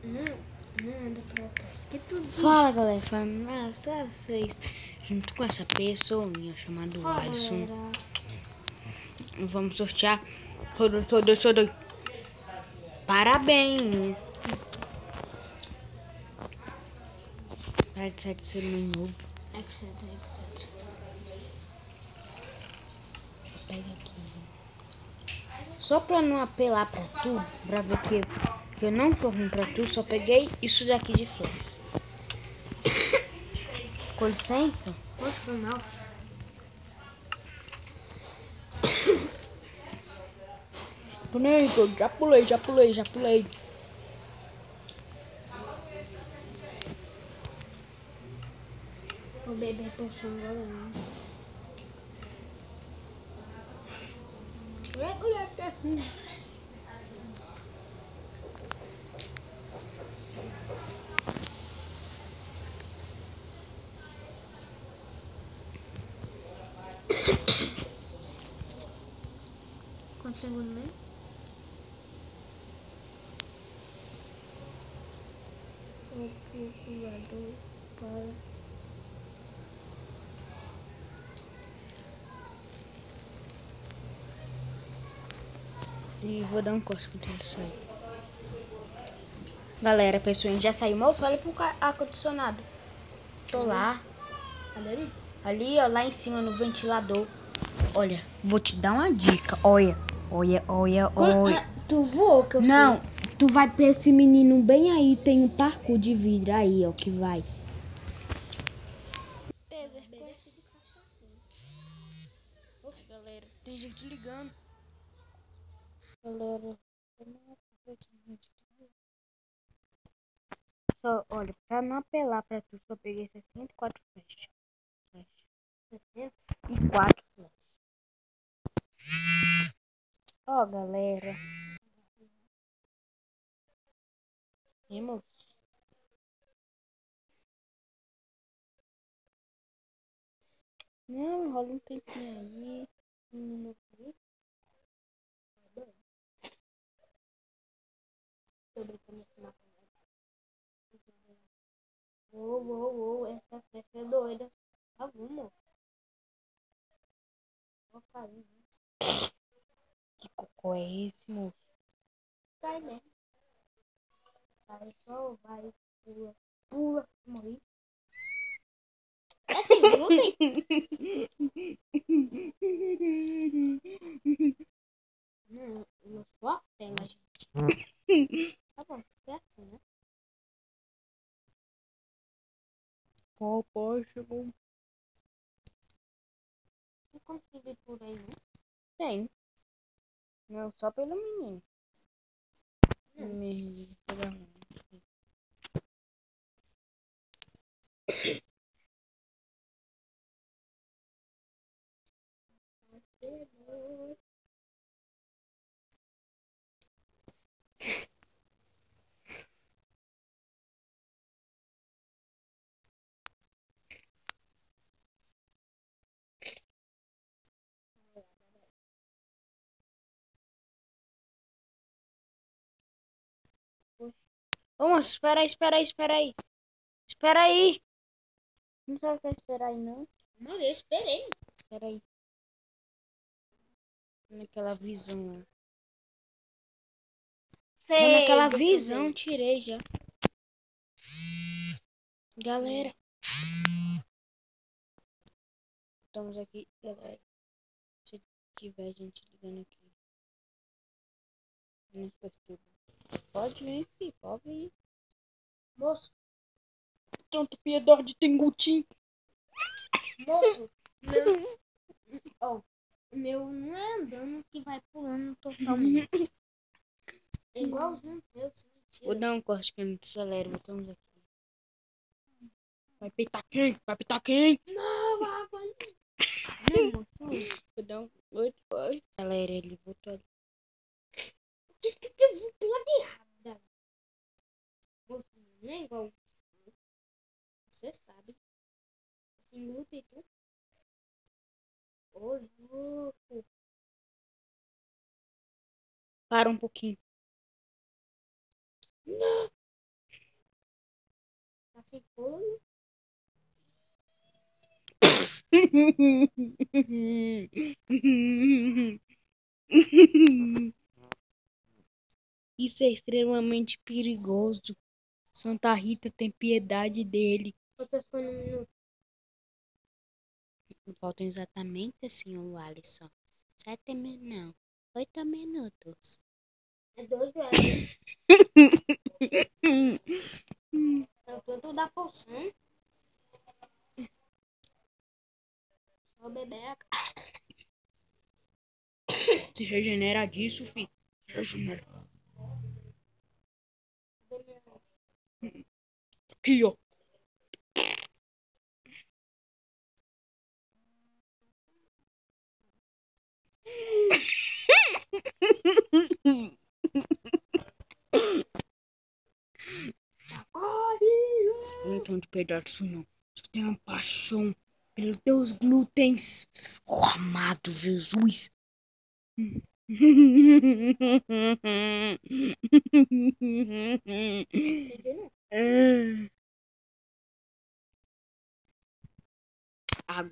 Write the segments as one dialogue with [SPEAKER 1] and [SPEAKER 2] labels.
[SPEAKER 1] Anda pra trás. Que tudo.
[SPEAKER 2] Fala, galera. Falando, só vocês, junto com essa pessoa chamada Alisson, vamos sortear. Sorteio. Parabéns. Para de ser meu novo.
[SPEAKER 1] Etc.
[SPEAKER 2] Pega aqui. Só pra não apelar pra tu, pra ver que eu não sou ruim pra tu, só peguei isso daqui de flores. Com licença.
[SPEAKER 1] Poxa, foi mal.
[SPEAKER 2] Já pulei.
[SPEAKER 1] O bebê poção agora não. Olha até assim. Quantos segundos mesmo? O calculador para.
[SPEAKER 2] E vou dar um corte quando ele sair. Galera, a pessoa já saiu. Moço, olha pro ar-condicionado. Tô lá. Ali, ó, lá em cima no ventilador. Olha, vou te dar uma dica. Olha.
[SPEAKER 1] Tu voou que eu
[SPEAKER 2] Não, tu vai pra esse menino bem aí. Tem um parkour de vidro aí, ó, que vai. Oxe, galera, tem gente ligando. Galera, só, olha, pra não apelar pra tu, só peguei 64 flechas. E 4 flechas. Ó, galera. E, moço? Não, rola um tempinho aí. Um minuto aí. Tô brincando com uma Uou, essa flecha é doida. Alguma. Vou cair. Que cocô é esse, moço? Cai mesmo. Cai só, vai, pula, morri. É sem glúten? Não só tem, mas... Tá bom, é assim, né? Papai chegou. Não consegui por aí, né? Tem. Não, só pelo menino. Menino, pega mão. Ô, moço, espera aí. Espera aí. Não sabe o que é esperar aí, não?
[SPEAKER 1] Não, eu esperei.
[SPEAKER 2] Espera aí. Naquela visão lá.
[SPEAKER 1] Sei,
[SPEAKER 2] Naquela
[SPEAKER 1] deixa eu
[SPEAKER 2] visão,
[SPEAKER 1] ver.
[SPEAKER 2] tirei já. Galera. Estamos aqui, galera. Se tiver gente ligando aqui. Não se perturba. Pode vir, filho. Pode vir.
[SPEAKER 1] Moço,
[SPEAKER 2] Tanta piedade, tem gotinho.
[SPEAKER 1] moço, meu... Ó, o meu não é andando que vai pulando totalmente. É igualzinho o teu, você
[SPEAKER 2] Vou
[SPEAKER 1] mentira.
[SPEAKER 2] dar um corte que não acelera. Estamos aqui. Vai pitar quem? Vai pitar quem?
[SPEAKER 1] Não, vai. Não, moço.
[SPEAKER 2] Vou dar um... Oi. Galera, ele voltou ali.
[SPEAKER 1] O que que eu vou pular de errada? Moço, não é igual. Você sabe. Assim, luta e tudo. Ô, louco.
[SPEAKER 2] Para um pouquinho.
[SPEAKER 1] Não. Sem bolo.
[SPEAKER 2] Isso é extremamente perigoso. Santa Rita tem piedade dele.
[SPEAKER 1] Quantas foi no minuto?
[SPEAKER 2] Faltam exatamente assim, o Alisson. 7 minutos. Não. 8 minutos.
[SPEAKER 1] É 2 horas. Eu tô da poção. Vou beber.
[SPEAKER 2] Se regenera disso, filho. Regenera. Aqui, ó. Não tem de pedaço, não. Você tem uma paixão pelos teus glútens. Oh, amado Jesus.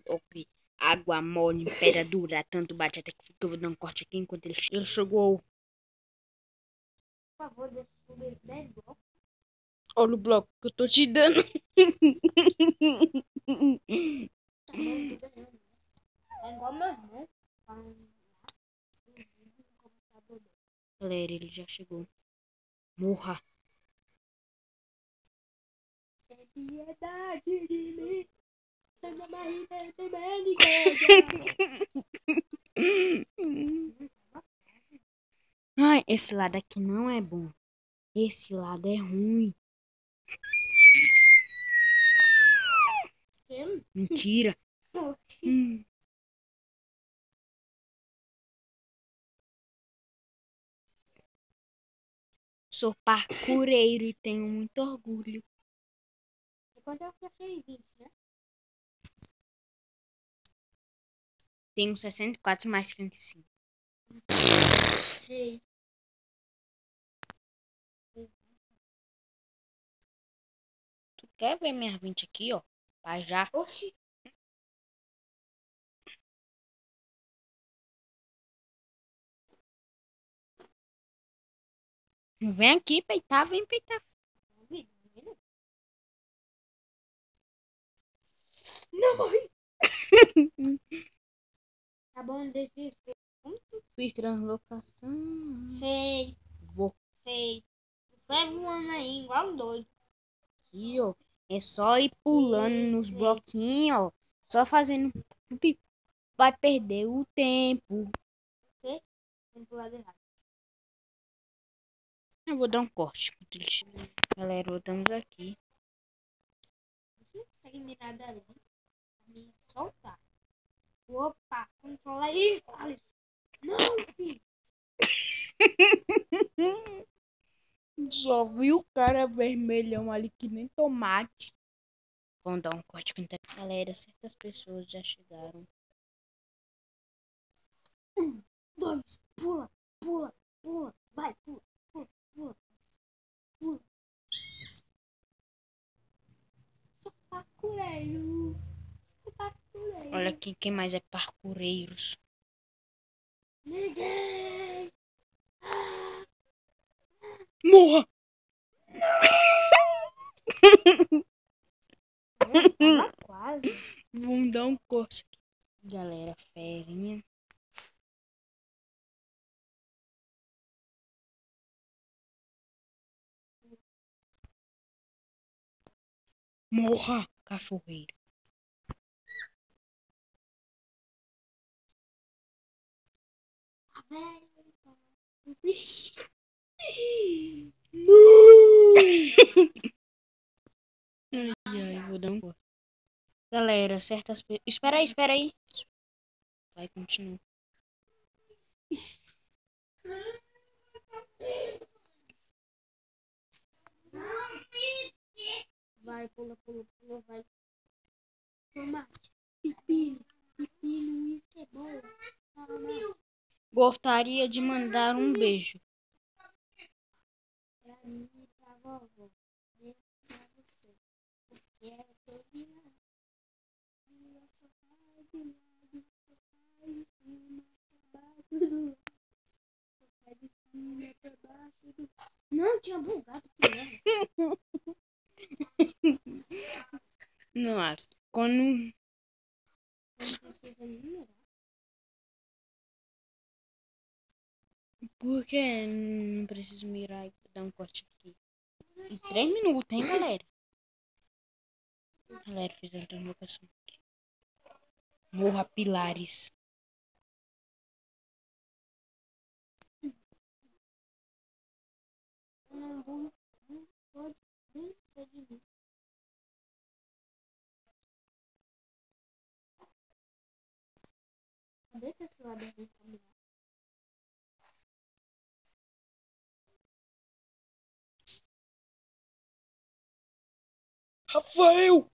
[SPEAKER 2] Ok. Água mole em pedra dura. Tanto bate até que eu vou dar um corte aqui enquanto ele chegou.
[SPEAKER 1] Por favor, deixa eu subir 10 blocos.
[SPEAKER 2] Olha o bloco que eu tô te dando.
[SPEAKER 1] Tá bom, tô ganhando. É igual meu irmão.
[SPEAKER 2] Galera, ele já chegou. Morra.
[SPEAKER 1] Tem piedade de mim. Tem uma barriga, tem médica.
[SPEAKER 2] Ai, esse lado aqui não é bom. Esse lado é ruim. Mentira. Sou parkureiro e tenho muito orgulho.
[SPEAKER 1] Depois eu achei 20, né?
[SPEAKER 2] Tenho 64 mais 55.
[SPEAKER 1] Sei.
[SPEAKER 2] Tu quer ver minhas 20 aqui, ó? Vai já.
[SPEAKER 1] Oxi.
[SPEAKER 2] Vem aqui peitar, vem peitar.
[SPEAKER 1] Não morri. Tá bom, desisto.
[SPEAKER 2] Fiz translocação.
[SPEAKER 1] Sei,
[SPEAKER 2] Vou
[SPEAKER 1] sei. Vai voando aí, igual um doido.
[SPEAKER 2] aqui, ó. É só ir pulando nos
[SPEAKER 1] Sei.
[SPEAKER 2] bloquinhos, ó. Só fazendo. Vai perder o tempo.
[SPEAKER 1] Tem pro lado errado.
[SPEAKER 2] Eu vou dar um corte. Galera, voltamos aqui.
[SPEAKER 1] Você consegue mirar dali? Me soltar. Opa, controla aí, Alisson. Não, filho.
[SPEAKER 2] Só vi o cara vermelhão ali que nem tomate. Vamos dar um corte aqui. Galera, certas pessoas já chegaram.
[SPEAKER 1] 1, 2, pula, pula, pula. Vai, pula, pula, pula, pula. Sou parkureiro. Sou parkureiro.
[SPEAKER 2] Olha aqui quem mais é parkureiros.
[SPEAKER 1] Ninguém.
[SPEAKER 2] Morra!
[SPEAKER 1] Tava quase.
[SPEAKER 2] Vamos dar um corte aqui. Galera, ferinha. Morra, cachorreiro. Ai, ai, vou dar um corte. Galera, certas pessoas. Espera aí. Vai, continua.
[SPEAKER 1] Vai, pula, pula, pula, vai. Tomate, pepino, pepino e cebola.
[SPEAKER 2] Gostaria de mandar um beijo.
[SPEAKER 1] Pra mim e pra vovó. E pra você. Não, tinha bugado primeiro.
[SPEAKER 2] Não acho. Quando... Por que não preciso mirar e dar um corte aqui? Em 3 minutos, hein, galera? Galera, fiz a interrogação aqui. Morra Pilares.
[SPEAKER 1] Cadê que esse lado aqui?
[SPEAKER 2] Rafael!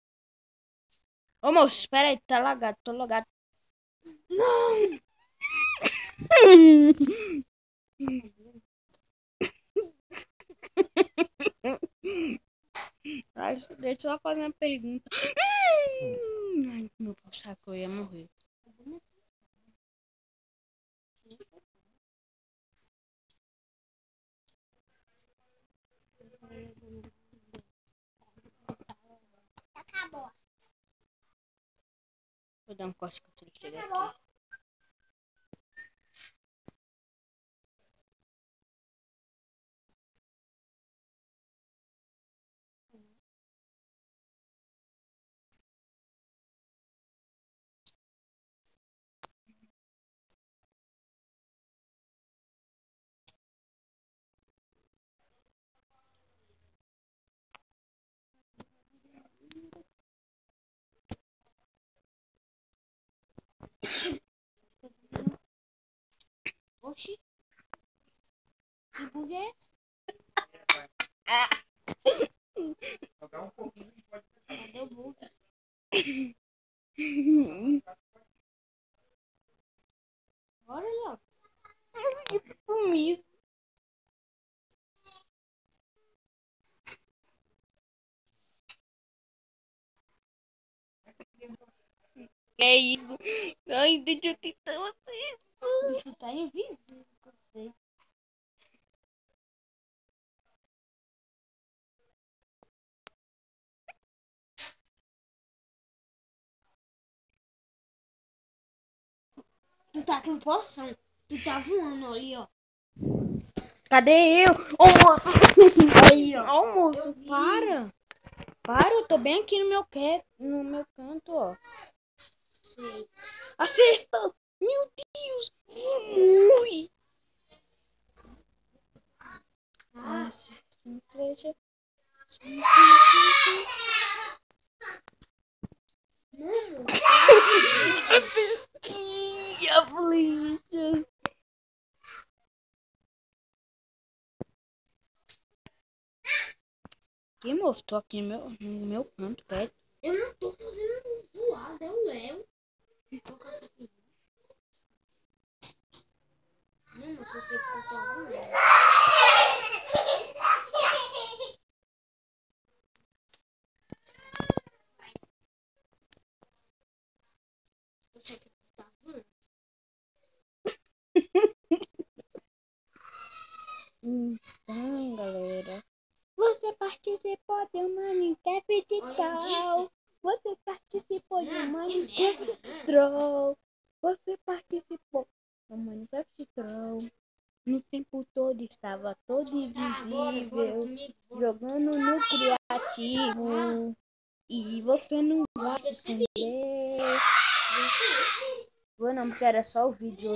[SPEAKER 2] Ô, moço, espera aí, tá lagado, tô logado. Não! Deixa eu só fazer uma pergunta. Ai, meu saco, eu ia morrer.
[SPEAKER 1] Acabou.
[SPEAKER 2] Vou dar um corte que eu tenho que chegar aqui.
[SPEAKER 1] Oxi. Que bug é esse? Cadê o bug? Bora, Léo.
[SPEAKER 2] Comigo. É isso. Ai, deixa eu tentar você.
[SPEAKER 1] O bicho tá invisível, eu sei. Tu tá com poção. Tu tá voando ali, ó.
[SPEAKER 2] Cadê eu? Ô, moço.
[SPEAKER 1] Aí, ó.
[SPEAKER 2] Ô, moço, para. Para, eu tô bem aqui no meu canto, ó.
[SPEAKER 1] Sei.
[SPEAKER 2] Acertou! Meu Deus! Ui!
[SPEAKER 1] Nossa.
[SPEAKER 2] Flecha.
[SPEAKER 1] Mano.
[SPEAKER 2] Acertei a flecha. Que moço? Tô aqui no meu canto, perto.
[SPEAKER 1] Eu não tô fazendo zoada, é o Léo. Não, mas você tá voando. Você que tá voando.
[SPEAKER 2] Então, galera. Você participou de uma Minecraft Troll. Você participou de uma Minecraft Troll. Você participou de uma Minecraft Troll. No tempo todo estava todo invisível, jogando no criativo. E você não vai se esconder. Vou não, porque era só o vídeo hoje.